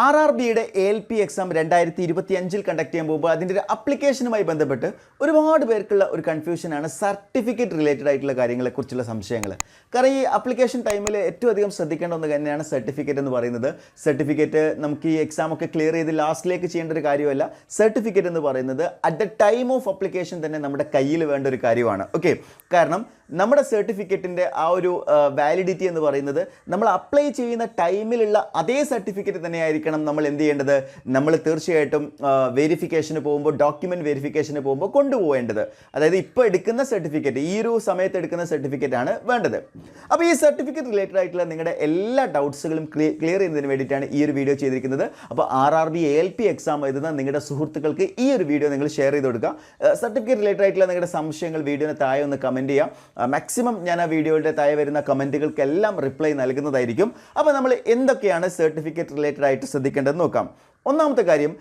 RRBയുടെ ALP exam 2025 conduct ചെയ്യാൻ പോകുമ്പോൾ അതിൻ്റെ ഒരു അപ്ലിക്കേഷനുമായി ബന്ധപ്പെട്ട് ഒരുപാട് പേർക്കുള്ള ഒരു കൺഫ്യൂഷനാണ് സർട്ടിഫിക്കറ്റ് റിലേറ്റഡ് ആയിട്ടുള്ള കാര്യങ്ങളെക്കുറിച്ചുള്ള സംശയങ്ങൾ. കാരണം ഈ അപ്ലിക്കേഷൻ ടൈമിൽ ഏറ്റവും അധികം ശ്രദ്ധിക്കേണ്ട ഒന്ന് തന്നെയാണ് സർട്ടിഫിക്കറ്റ് എന്ന് പറയുന്നത്. സർട്ടിഫിക്കറ്റ് നമുക്ക് ഈ എക്സാം ഒക്കെ ക്ലിയർ ചെയ്ത് ലാസ്റ്റിലേക്ക് ചെയ്യേണ്ട ഒരു കാര്യമല്ല. സർട്ടിഫിക്കറ്റ് എന്ന് പറയുന്നത് at the time of application തന്നെ നമ്മുടെ കയ്യിൽ വേണ്ട ഒരു കാര്യമാണ്. ഓക്കെ, കാരണം നമ്മുടെ സർട്ടിഫിക്കറ്റിൻ്റെ ആ ഒരു വാലിഡിറ്റി എന്ന് പറയുന്നത് നമ്മൾ അപ്ലൈ ചെയ്യുന്ന ടൈമിലുള്ള അതേ സർട്ടിഫിക്കറ്റ് തന്നെയായിരിക്കണം നമ്മൾ എന്ത് ചെയ്യേണ്ടത്, നമ്മൾ തീർച്ചയായിട്ടും വെരിഫിക്കേഷന് പോകുമ്പോൾ, ഡോക്യുമെൻറ്റ് വെരിഫിക്കേഷന് പോകുമ്പോൾ കൊണ്ടുപോകേണ്ടത്. അതായത് ഇപ്പോൾ എടുക്കുന്ന സർട്ടിഫിക്കറ്റ്, ഈ ഒരു സമയത്ത് എടുക്കുന്ന സർട്ടിഫിക്കറ്റ് ആണ് വേണ്ടത്. അപ്പോൾ ഈ സർട്ടിഫിക്കറ്റ് റിലേറ്റഡ് ആയിട്ടുള്ള നിങ്ങളുടെ എല്ലാ ഡൗട്ട്സുകളും ക്ലിയർ ചെയ്യുന്നതിന് വേണ്ടിയിട്ടാണ് ഈ ഒരു വീഡിയോ ചെയ്തിരിക്കുന്നത്. അപ്പോൾ RRB ALP എക്സാം എഴുതുന്ന നിങ്ങളുടെ സുഹൃത്തുക്കൾക്ക് ഈ ഒരു വീഡിയോ നിങ്ങൾ ഷെയർ ചെയ്ത് കൊടുക്കുക. സർട്ടിഫിക്കറ്റ് റിലേറ്റഡ് ആയിട്ടുള്ള നിങ്ങളുടെ സംശയങ്ങൾ വീഡിയോന് താഴെ ഒന്ന് കമൻറ്റ് ചെയ്യാം. മാക്സിമം ഞാൻ ആ വീഡിയോയുടെ താഴെ വരുന്ന കമൻറ്റുകൾക്കെല്ലാം റിപ്ലൈ നൽകുന്നതായിരിക്കും. അപ്പോൾ നമ്മൾ എന്തൊക്കെയാണ് സർട്ടിഫിക്കറ്റ് റിലേറ്റഡ് ആയിട്ട് ശ്രദ്ധിക്കേണ്ടതെന്ന് നോക്കാം. ഒന്നാമത്തെ കാര്യം,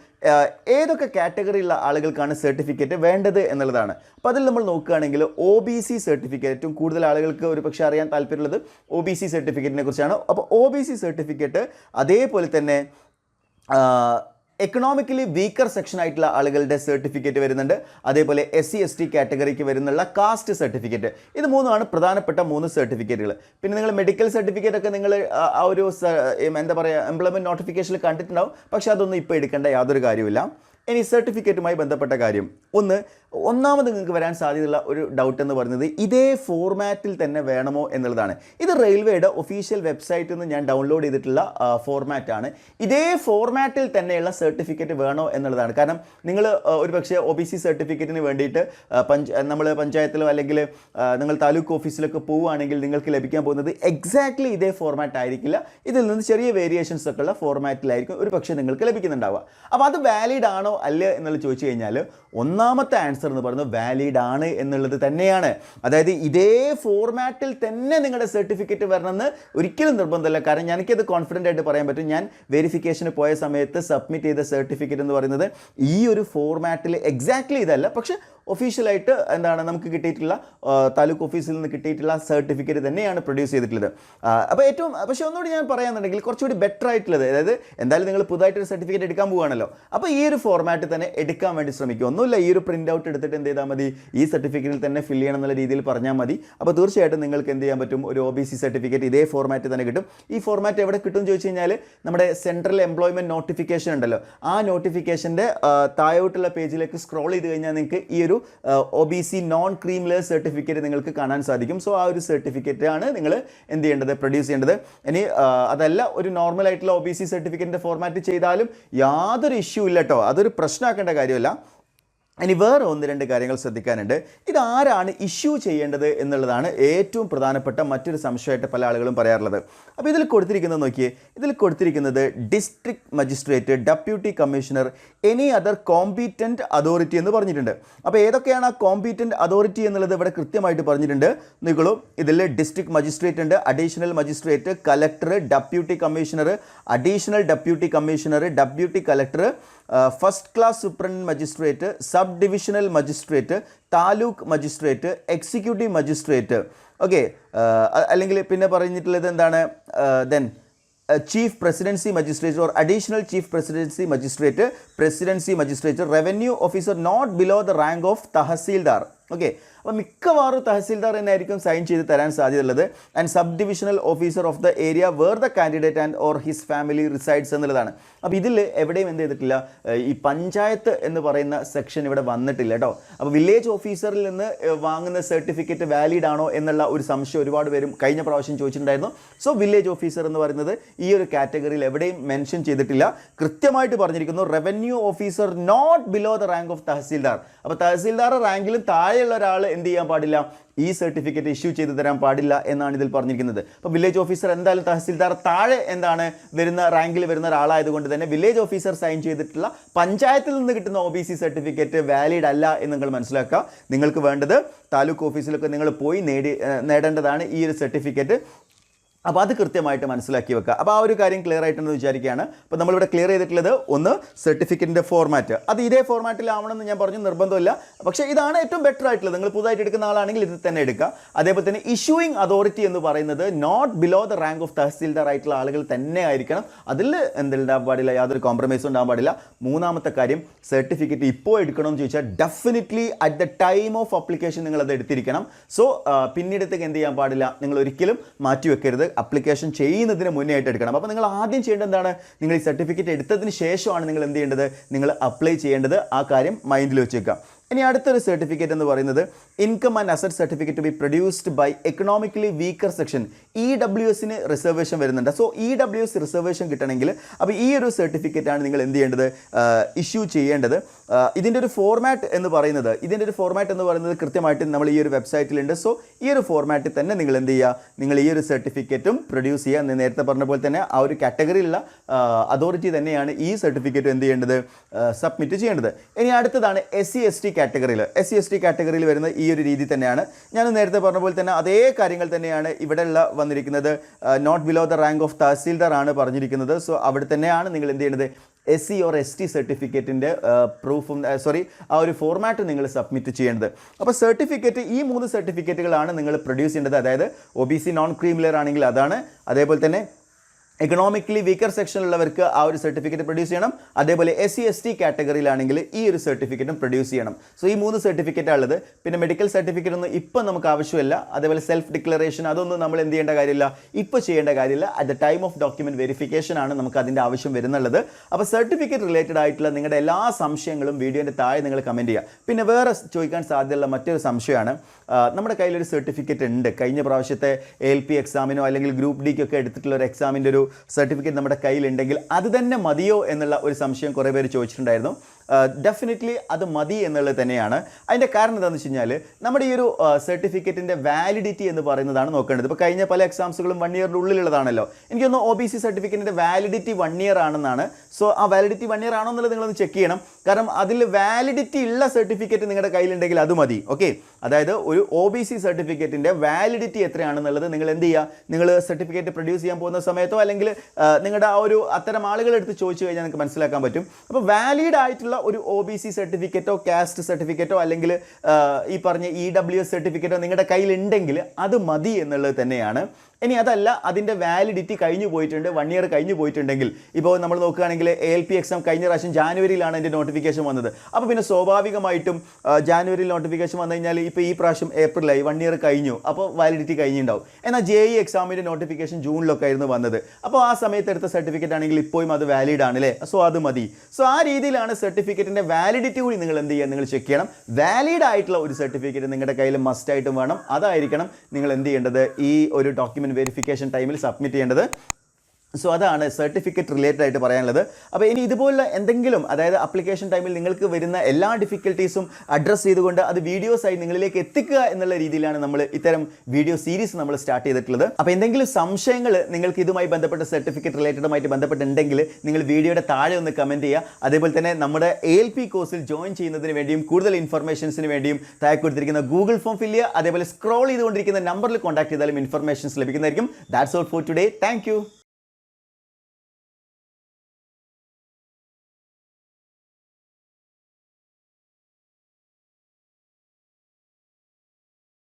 ഏതൊക്കെ കാറ്റഗറിയുള്ള ആളുകൾക്കാണ് സർട്ടിഫിക്കറ്റ് വേണ്ടത് എന്നുള്ളതാണ്. അപ്പോൾ അതിൽ നമ്മൾ നോക്കുകയാണെങ്കിൽ OBC സർട്ടിഫിക്കറ്റ്, ഏറ്റവും കൂടുതൽ ആളുകൾക്ക് ഒരു പക്ഷേ അറിയാൻ താല്പര്യമുള്ളത് OBC സർട്ടിഫിക്കറ്റിനെ കുറിച്ചാണ്. അപ്പോൾ OBC സർട്ടിഫിക്കറ്റ്, അതേപോലെ തന്നെ എക്കണോമിക്കലി വീക്കർ സെക്ഷൻ ആയിട്ടുള്ള ആളുകളുടെ സർട്ടിഫിക്കറ്റ് വരുന്നുണ്ട്. അതേപോലെ SC/ST കാറ്റഗറിക്ക് വരുന്നുള്ള കാസ്റ്റ് സർട്ടിഫിക്കറ്റ്. ഇത് മൂന്നുമാണ് പ്രധാനപ്പെട്ട 3 സർട്ടിഫിക്കറ്റുകൾ. പിന്നെ നിങ്ങൾ മെഡിക്കൽ സർട്ടിഫിക്കറ്റ് ഒക്കെ നിങ്ങൾ ആ ഒരു എന്താ പറയുക എംപ്ലോയ്മെൻറ്റ് നോട്ടിഫിക്കേഷനിൽ കണ്ടിട്ടുണ്ടാവും. പക്ഷേ അതൊന്നും ഇപ്പോൾ എടുക്കേണ്ട യാതൊരു കാര്യമില്ല. ഇനി സർട്ടിഫിക്കറ്റുമായി ബന്ധപ്പെട്ട കാര്യം, ഒന്നാമത് നിങ്ങൾക്ക് വരാൻ സാധ്യതയുള്ള ഒരു ഡൗട്ട് എന്ന് പറയുന്നത് ഇതേ ഫോർമാറ്റിൽ തന്നെ വേണമോ എന്നുള്ളതാണ്. ഇത് റെയിൽവേയുടെ ഒഫീഷ്യൽ വെബ്സൈറ്റിൽ നിന്ന് ഞാൻ ഡൗൺലോഡ് ചെയ്തിട്ടുള്ള ഫോർമാറ്റാണ്. ഇതേ ഫോർമാറ്റിൽ തന്നെയുള്ള സർട്ടിഫിക്കറ്റ് വേണോ എന്നുള്ളതാണ്. കാരണം നിങ്ങൾ ഒരു പക്ഷേ OBC സർട്ടിഫിക്കറ്റിന് വേണ്ടിയിട്ട് നമ്മൾ പഞ്ചായത്തിലോ അല്ലെങ്കിൽ നിങ്ങൾ താലൂക്ക് ഓഫീസിലൊക്കെ പോവുകയാണെങ്കിൽ നിങ്ങൾക്ക് ലഭിക്കാൻ പോകുന്നത് എക്സാക്ട്ലി ഇതേ ഫോർമാറ്റ് ആയിരിക്കില്ല. ഇതിൽ നിന്ന് ചെറിയ വേരിയേഷൻസ് ഒക്കെ ഉള്ള ഫോർമാറ്റിലായിരിക്കും ഒരു പക്ഷേ നിങ്ങൾക്ക് ലഭിക്കുന്നുണ്ടാവുക. അപ്പോൾ അത് വാലിഡ് ആണോ അല്ല എന്നുള്ളത് ചോദിച്ചു കഴിഞ്ഞാൽ ഒന്നാമത്തെ ആൻസർ എന്ന് പറയുന്നത് വാലിഡ് ആണ് എന്നുള്ളത് തന്നെയാണ്. അതായത് ഇതേ ഫോർമാറ്റിൽ തന്നെ നിങ്ങളുടെ സർട്ടിഫിക്കറ്റ് വരണമെന്ന് ഒരിക്കലും നിർബന്ധമല്ല. കാരണം എനിക്കത് കോൺഫിഡൻ്റ് ആയിട്ട് പറയാൻ പറ്റും. ഞാൻ വെരിഫിക്കേഷന് പോയ സമയത്ത് സബ്മിറ്റ് ചെയ്ത സർട്ടിഫിക്കറ്റ് എന്ന് പറയുന്നത് ഈ ഒരു ഫോർമാറ്റിൽ എക്സാക്ട്ലി ഇതല്ല, പക്ഷേ ഒഫീഷ്യലായിട്ട് എന്താണ് നമുക്ക് കിട്ടിയിട്ടുള്ള താലൂക്ക് ഓഫീസിൽ നിന്ന് കിട്ടിയിട്ടുള്ള സർട്ടിഫിക്കറ്റ് തന്നെയാണ് പ്രൊഡ്യൂസ് ചെയ്തിട്ടുള്ളത്. അപ്പോൾ പക്ഷേ ഒന്നുകൂടി ഞാൻ പറയാന്നുണ്ടെങ്കിൽ കുറച്ചുകൂടി ബെറ്റർ ആയിട്ടുള്ളത്, അതായത് എന്തായാലും നിങ്ങൾ പുതുതായിട്ടൊരു സർട്ടിഫിക്കറ്റ് എടുക്കാൻ പോവുകയാണല്ലോ, അപ്പോൾ ഈ ഒരു ഫോർമാറ്റ് തന്നെ എടുക്കാൻ വേണ്ടി ശ്രമിക്കുക. ഒന്നുമില്ല, ഈ ഒരു പ്രിൻ്റ് ഔട്ട് എടുത്തിട്ട് എന്ത് ചെയ്താൽ മതി, ഈ സർട്ടിഫിക്കറ്റിൽ തന്നെ ഫിൽ ചെയ്യണം എന്നുള്ള രീതിയിൽ പറഞ്ഞാൽ മതി. അപ്പോൾ തീർച്ചയായിട്ടും നിങ്ങൾക്ക് എന്ത് ചെയ്യാൻ പറ്റും, ഒരു OBC സർട്ടിഫിക്കറ്റ് ഇതേ ഫോർമാറ്റ് തന്നെ കിട്ടും. ഈ ഫോർമാറ്റ് എവിടെ കിട്ടും എന്ന് ചോദിച്ചു കഴിഞ്ഞാൽ നമ്മുടെ സെൻട്രൽ എംപ്ലോയ്മെൻറ്റ് നോട്ടിഫിക്കേഷൻ ഉണ്ടല്ലോ, ആ നോട്ടിഫിക്കേഷൻ്റെ താഴോട്ടുള്ള പേജിലേക്ക് സ്ക്രോൾ ചെയ്ത് കഴിഞ്ഞാൽ നിങ്ങൾക്ക് ഈ ഒരു OBC നോൺ ക്രീംലെസ് സർട്ടിഫിക്കറ്റ് നിങ്ങൾക്ക് കാണാൻ സാധിക്കും. സോ ആ ഒരു സർട്ടിഫിക്കറ്റ് ആണ് നിങ്ങൾ എന്ത് ചെയ്യേണ്ടത്, പ്രൊഡ്യൂസ് ചെയ്യേണ്ടത്. ഇനി അതല്ല, ഒരു നോർമൽ ആയിട്ടുള്ള OBC സർട്ടിഫിക്കറ്റിൻ്റെ ഫോർമാറ്റ് ചെയ്താലും യാതൊരു ഇഷ്യൂ ഇല്ല കേട്ടോ, അതൊരു പ്രശ്നമാക്കേണ്ട കാര്യമല്ല. ഇനി വേറെ 1-2 കാര്യങ്ങൾ ശ്രദ്ധിക്കാനുണ്ട്. ഇതാരാണ് ഇഷ്യൂ ചെയ്യേണ്ടത് എന്നുള്ളതാണ് ഏറ്റവും പ്രധാനപ്പെട്ട മറ്റൊരു സംശയമായിട്ട് പല ആളുകളും പറയാറുള്ളത്. അപ്പോൾ ഇതിൽ കൊടുത്തിരിക്കുന്നത് നോക്കിയേ, ഇതിൽ കൊടുത്തിരിക്കുന്നത് district magistrate, deputy commissioner, any other competent authority എന്ന് പറഞ്ഞിട്ടുണ്ട്. അപ്പോൾ ഏതൊക്കെയാണ് ആ കോമ്പീറ്റൻറ്റ് അതോറിറ്റി എന്നുള്ളത് ഇവിടെ കൃത്യമായിട്ട് പറഞ്ഞിട്ടുണ്ട്. നോക്കൂ, ഇതിൽ ഡിസ്ട്രിക്ട് മജിസ്ട്രേറ്റ് ഉണ്ട്, additional magistrate, collector, deputy commissioner, additional deputy commissioner, deputy collector, first class superintendent magistrate, sub divisional magistrate, taluk magistrate, executive magistrate. Okay, അല്ലെങ്കിൽ പിന്നെ പറഞ്ഞിട്ടുള്ളത് എന്താണ്, then chief presidency magistrate or additional chief presidency magistrate, presidency magistrate, revenue officer not below the rank of tahsildar. Okay, അപ്പോൾ മിക്കവാറും തഹസീൽദാർ എന്നായിരിക്കും sign ചെയ്ത് തരാൻ സാധ്യതയുള്ളത്. And sub divisional officer of the area where the candidate and or his family resides എന്നുള്ളതാണ്. അപ്പോൾ ഇതിൽ എവിടെയും എന്ത് ചെയ്തിട്ടില്ല, ഈ പഞ്ചായത്ത് എന്ന് പറയുന്ന സെക്ഷൻ ഇവിടെ വന്നിട്ടില്ല കേട്ടോ. അപ്പോൾ വില്ലേജ് ഓഫീസറിൽ നിന്ന് വാങ്ങുന്ന സർട്ടിഫിക്കറ്റ് വാലിഡ് ആണോ എന്നുള്ള ഒരു സംശയം ഒരുപാട് പേരും കഴിഞ്ഞ പ്രാവശ്യം ചോദിച്ചിട്ടുണ്ടായിരുന്നു. സോ വില്ലേജ് ഓഫീസർ എന്ന് പറയുന്നത് ഈ ഒരു കാറ്റഗറിയിൽ എവിടെയും മെൻഷൻ ചെയ്തിട്ടില്ല. കൃത്യമായിട്ട് പറഞ്ഞിരിക്കുന്നു revenue officer not below the rank of tahsildar. അപ്പോൾ തഹസീൽദാർ റാങ്കിലും താഴെയുള്ള ഒരാൾ എന്ത് ചെയ്യാൻ പാടില്ല, ഈ സർട്ടിഫിക്കറ്റ് ഇഷ്യൂ ചെയ്ത് തരാൻ പാടില്ല എന്നാണ് ഇതിൽ പറഞ്ഞിരിക്കുന്നത്. അപ്പോൾ വില്ലേജ് ഓഫീസർ എന്തായാലും തഹസീൽദാർ താഴെ എന്താണ് വരുന്ന റാങ്കിൽ വരുന്ന ഒരാളായതുകൊണ്ട് തന്നെ വില്ലേജ് ഓഫീസർ സൈൻ ചെയ്തിട്ടുള്ള പഞ്ചായത്തിൽ നിന്ന് കിട്ടുന്ന OBC സർട്ടിഫിക്കറ്റ് വാലിഡ് അല്ല എന്ന് നിങ്ങൾ മനസ്സിലാക്കുക. നിങ്ങൾക്ക് വേണ്ടത് താലൂക്ക് ഓഫീസിലൊക്കെ നിങ്ങൾ പോയി നേടേണ്ടതാണ് ഈ ഒരു സർട്ടിഫിക്കറ്റ്. അപ്പോൾ അത് കൃത്യമായിട്ട് മനസ്സിലാക്കി വെക്കുക. അപ്പോൾ ആ ഒരു കാര്യം ക്ലിയർ ആയിട്ടെന്ന് വിചാരിക്കുകയാണ്. അപ്പോൾ നമ്മളിവിടെ ക്ലിയർ ചെയ്തിട്ടുള്ളത് ഒന്ന് സർട്ടിഫിക്കറ്റിൻ്റെ ഫോർമാറ്റ്, അത് ഇതേ ഫോർമാറ്റിലാവണമെന്ന് ഞാൻ പറഞ്ഞു നിർബന്ധമില്ല, പക്ഷേ ഇതാണ് ഏറ്റവും ബെറ്റർ ആയിട്ടുള്ളത്. നിങ്ങൾ പുതുതായിട്ട് എടുക്കുന്ന ആളാണെങ്കിൽ ഇത് തന്നെ എടുക്കുക. അതേപോലെ തന്നെ ഇഷ്യൂയിങ് അതോറിറ്റി എന്ന് പറയുന്നത് not below the rank of tahsildar ആയിട്ടുള്ള ആളുകൾ തന്നെ ആയിരിക്കണം. അതിൽ എന്തുണ്ടാകാൻ പാടില്ല, യാതൊരു കോംപ്രമൈസും ഉണ്ടാകാൻ പാടില്ല. മൂന്നാമത്തെ കാര്യം, സർട്ടിഫിക്കറ്റ് ഇപ്പോൾ എടുക്കണമെന്ന് ചോദിച്ചാൽ definitely at the time of application നിങ്ങൾ അത് എടുത്തിരിക്കണം. സോ പിന്നീടത്തേക്ക് എന്ത് ചെയ്യാൻ പാടില്ല, നിങ്ങൾ ഒരിക്കലും മാറ്റി വെക്കരുത്, അപ്ലിക്കേഷൻ ചെയ്യുന്നതിന് മുന്നേ ആയിട്ട് എടുക്കണം. അപ്പോൾ നിങ്ങൾ ആദ്യം ചെയ്യേണ്ടത് എന്താണ്, നിങ്ങൾ ഈ സർട്ടിഫിക്കറ്റ് എടുത്തതിന് ശേഷമാണ് നിങ്ങൾ എന്ത് ചെയ്യേണ്ടത്, നിങ്ങൾ അപ്ലൈ ചെയ്യേണ്ടത്. ആ കാര്യം മൈൻഡിൽ വെച്ചേക്കാം. ഇനി അടുത്തൊരു സർട്ടിഫിക്കറ്റ് എന്ന് പറയുന്നത് income and asset certificate be produced by economically weaker section. EWSന് റിസർവേഷൻ വരുന്നുണ്ട്. സോ EWS റിസർവേഷൻ കിട്ടണമെങ്കിൽ അപ്പോൾ ഈ ഒരു സർട്ടിഫിക്കറ്റാണ് നിങ്ങൾ എന്ത് ചെയ്യേണ്ടത്, ഇഷ്യൂ ചെയ്യേണ്ടത്. ഇതിൻ്റെ ഒരു ഫോർമാറ്റ് എന്ന് പറയുന്നത് കൃത്യമായിട്ട് നമ്മൾ ഈ ഒരു വെബ്സൈറ്റിലുണ്ട്. സോ ഈ ഒരു ഫോർമാറ്റിൽ തന്നെ നിങ്ങൾ എന്ത് ചെയ്യുക, നിങ്ങൾ ഈ ഒരു സർട്ടിഫിക്കറ്റും പ്രൊഡ്യൂസ് ചെയ്യുക. നേരത്തെ പറഞ്ഞ പോലെ തന്നെ ആ ഒരു കാറ്റഗറിയിലുള്ള അതോറിറ്റി തന്നെയാണ് ഈ സർട്ടിഫിക്കറ്റ് എന്ത് ചെയ്യേണ്ടത്, സബ്മിറ്റ് ചെയ്യേണ്ടത്. ഇനി അടുത്തതാണ് SC/ST കാറ്റഗറിയിൽ. SC/ST കാറ്റഗറിയിൽ വരുന്ന ഈ ഒരു രീതി തന്നെയാണ്. ഞാൻ നേരത്തെ പറഞ്ഞ പോലെ തന്നെ അതേ കാര്യങ്ങൾ തന്നെയാണ് ഇവിടെയുള്ള വന്നിരിക്കുന്നത്. Not below the rank of tahsildar ആണ് പറഞ്ഞിരിക്കുന്നത്. സോ അവിടെ തന്നെയാണ് നിങ്ങൾ എന്ത് ചെയ്യേണ്ടത്, SC or ST സർട്ടിഫിക്കറ്റിൻ്റെ പ്രൂഫും ആ ഒരു ഫോർമാറ്റ് നിങ്ങൾ സബ്മിറ്റ് ചെയ്യേണ്ടത്. അപ്പോൾ സർട്ടിഫിക്കറ്റ് ഈ 3 സർട്ടിഫിക്കറ്റുകളാണ് നിങ്ങൾ പ്രൊഡ്യൂസ് ചെയ്യേണ്ടത്. അതായത് OBC നോൺ ക്രീമിലെയർ ആണെങ്കിൽ അതാണ്, അതേപോലെ തന്നെ എക്കണോമിക്കലി വീക്കർ സെക്ഷനിലുള്ളവർക്ക് ആ ഒരു സർട്ടിഫിക്കറ്റ് പ്രൊഡ്യൂസ് ചെയ്യണം, അതേപോലെ SC/ST കാറ്റഗറിയിലാണെങ്കിൽ ഈ ഒരു സർട്ടിഫിക്കറ്റും പ്രൊഡ്യൂസ് ചെയ്യണം. സോ ഈ 3 സർട്ടിഫിക്കറ്റാണ് ഉള്ളത്. പിന്നെ മെഡിക്കൽ സർട്ടിഫിക്കറ്റ് ഒന്നും ഇപ്പം നമുക്ക് ആവശ്യമില്ല. അതേപോലെ സെൽഫ് ഡിക്ലറേഷൻ അതൊന്നും നമ്മൾ എന്ത് ചെയ്യേണ്ട കാര്യമില്ല, ഇപ്പോൾ ചെയ്യേണ്ട കാര്യമില്ല. At the time of document verification ആണ് നമുക്ക് അതിൻ്റെ ആവശ്യം വരുന്നുള്ളത്. അപ്പോൾ സർട്ടിഫിക്കറ്റ് റിലേറ്റഡ് ആയിട്ടുള്ള നിങ്ങളുടെ എല്ലാ സംശയങ്ങളും വീഡിയോൻ്റെ താഴെ നിങ്ങൾ കമൻറ്റ് ചെയ്യുക. പിന്നെ വേറെ ചോദിക്കാൻ സാധ്യതയുള്ള മറ്റൊരു സംശയമാണ്, നമ്മുടെ കയ്യിലൊരു സർട്ടിഫിക്കറ്റ് ഉണ്ട്, കഴിഞ്ഞ പ്രാവശ്യത്തെ ALP എക്സാമിനോ അല്ലെങ്കിൽ ഗ്രൂപ്പ് ഡിക്കൊക്കെ എടുത്തിട്ടുള്ള ഒരു എക്സാമിൻ്റെ ഒരു സർട്ടിഫിക്കറ്റ് നമ്മുടെ കയ്യിലുണ്ടെങ്കിൽ അത് തന്നെ മതിയോ എന്നുള്ള ഒരു സംശയം കുറേ പേര് ചോദിച്ചിട്ടുണ്ടായിരുന്നു. ഡെഫിനറ്റ്ലി അത് മതി എന്നുള്ളത് തന്നെയാണ്. അതിൻ്റെ കാരണം എന്താണെന്ന് വെച്ച് കഴിഞ്ഞാൽ നമ്മുടെ ഈ ഒരു സർട്ടിഫിക്കറ്റിൻ്റെ വാലിഡിറ്റി എന്ന് പറയുന്നതാണ് നോക്കേണ്ടത്. ഇപ്പോൾ കഴിഞ്ഞ പല എക്സാംസുകളും 1 ഇയറിൻ്റെ ഉള്ളിലുള്ളതാണല്ലോ. എനിക്കൊന്ന് OBC സർട്ടിഫിക്കറ്റിൻ്റെ വാലിഡിറ്റി 1 ഇയർ ആണെന്നാണ്. സോ ആ വാലിഡിറ്റി 1 ഇയർ ആണോ എന്നുള്ളത് നിങ്ങളൊന്ന് ചെക്ക് ചെയ്യണം. കാരണം അതിൽ വാലിഡിറ്റി ഉള്ള സർട്ടിഫിക്കറ്റ് നിങ്ങളുടെ കയ്യിലുണ്ടെങ്കിൽ അത് മതി. ഓക്കെ, അതായത് ഒരു OBC സർട്ടിഫിക്കറ്റിൻ്റെ വാലിഡിറ്റി എത്രയാണെന്നുള്ളത് നിങ്ങൾ എന്ത് ചെയ്യുക, നിങ്ങൾ സർട്ടിഫിക്കറ്റ് പ്രൊഡ്യൂസ് ചെയ്യാൻ പോകുന്ന സമയത്തോ അല്ലെങ്കിൽ നിങ്ങളുടെ ആ ഒരു അത്തരം ആളുകളെടുത്ത് ചോദിച്ചു കഴിഞ്ഞാൽ നിങ്ങൾക്ക് മനസ്സിലാക്കാൻ പറ്റും. അപ്പോൾ വാലിഡ് ആയിട്ടുള്ള ഒരു OBC സർട്ടിഫിക്കറ്റോ കാസ്റ്റ് സർട്ടിഫിക്കറ്റോ അല്ലെങ്കിൽ ഈ പറഞ്ഞ EWS സർട്ടിഫിക്കറ്റോ നിങ്ങളുടെ കയ്യിലുണ്ടെങ്കിൽ അത് മതി എന്നുള്ളത് തന്നെയാണ്. ഇനി അതല്ല, അതിൻ്റെ വാലിഡിറ്റി കഴിഞ്ഞു പോയിട്ടുണ്ട്, 1 ഇയർ കഴിഞ്ഞു പോയിട്ടുണ്ടെങ്കിൽ, ഇപ്പോൾ നമ്മൾ നോക്കുകയാണെങ്കിൽ ALP എക്സാം കഴിഞ്ഞ പ്രാവശ്യം ജാനുവരിയിലാണ് എൻ്റെ നോട്ടിഫിക്കേഷൻ വന്നത്. അപ്പോൾ പിന്നെ സ്വാഭാവികമായിട്ടും ജാനുവരിയിൽ നോട്ടിഫിക്കേഷൻ വന്നു കഴിഞ്ഞാൽ ഇപ്പോൾ ഈ പ്രാവശ്യം ഏപ്രിലായി, 1 ഇയർ കഴിഞ്ഞു, അപ്പോൾ വാലിഡിറ്റി കഴിഞ്ഞിട്ടുണ്ടാവും. എന്നാൽ JEE എക്സാമിൻ്റെ നോട്ടിഫിക്കേഷൻ ജൂണിലൊക്കെ ആയിരുന്നു വന്നത്. അപ്പോൾ ആ സമയത്ത് എടുത്ത സർട്ടിഫിക്കറ്റ് ആണെങ്കിൽ ഇപ്പോഴും അത് വാലിഡ് ആണ് അല്ലേ, സോ അത് മതി. സോ ആ രീതിയിലാണ് സർട്ടിഫിക്കറ്റിൻ്റെ വാലിഡിറ്റി കൂടി നിങ്ങൾ എന്ത് ചെയ്യുക, നിങ്ങൾ ചെക്ക് ചെയ്യണം. വാലിഡ് ആയിട്ടുള്ള ഒരു സർട്ടിഫിക്കറ്റ് നിങ്ങളുടെ കയ്യിൽ മസ്റ്റായിട്ടും വേണം. അതായിരിക്കണം നിങ്ങൾ എന്ത് ചെയ്യേണ്ടത്, ഈ ഒരു ഡോക്യുമെൻറ്റ് വെരിഫിക്കേഷൻ ടൈമിൽ സബ്മിറ്റ് ചെയ്യേണ്ടത്. സോ അതാണ് സർട്ടിഫിക്കറ്റ് റിലേറ്റഡ് ആയിട്ട് പറയാനുള്ളത്. അപ്പോൾ ഇനി ഇതുപോലുള്ള എന്തെങ്കിലും, അതായത് അപ്ലിക്കേഷൻ ടൈമിൽ നിങ്ങൾക്ക് വരുന്ന എല്ലാ ഡിഫിക്കൽട്ടീസും അഡ്രസ്സ് ചെയ്തുകൊണ്ട് അത് വീഡിയോസായി നിങ്ങളിലേക്ക് എത്തിക്കുക എന്നുള്ള രീതിയിലാണ് നമ്മൾ ഇത്തരം വീഡിയോ സീരീസ് നമ്മൾ സ്റ്റാർട്ട് ചെയ്തിട്ടുള്ളത്. അപ്പോൾ എന്തെങ്കിലും സംശയങ്ങൾ നിങ്ങൾക്ക് ഇതുമായി ബന്ധപ്പെട്ട സർട്ടിഫിക്കറ്റ് റിലേറ്റഡുമായിട്ട് ബന്ധപ്പെട്ടുണ്ടെങ്കിൽ നിങ്ങൾ വീഡിയോയുടെ താഴെ ഒന്ന് കമൻറ്റ് ചെയ്യുക. അതേപോലെ തന്നെ നമ്മുടെ ALP കോഴ്സിൽ ജോയിൻ ചെയ്യുന്നതിന് വേണ്ടിയും കൂടുതൽ ഇൻഫർമേഷൻസിന് വേണ്ടിയും താഴെ കൊടുത്തിരിക്കുന്ന ഗൂഗിൾ ഫോം ഫില്ല് ചെയ്യുക. അതേപോലെ സ്ക്രോൾ ചെയ്തുകൊണ്ടിരിക്കുന്ന നമ്പറിൽ കോൺടാക്ട് ചെയ്താലും ഇൻഫർമേഷൻസ് ലഭിക്കുന്നതായിരിക്കും. That's all for today. Thank you.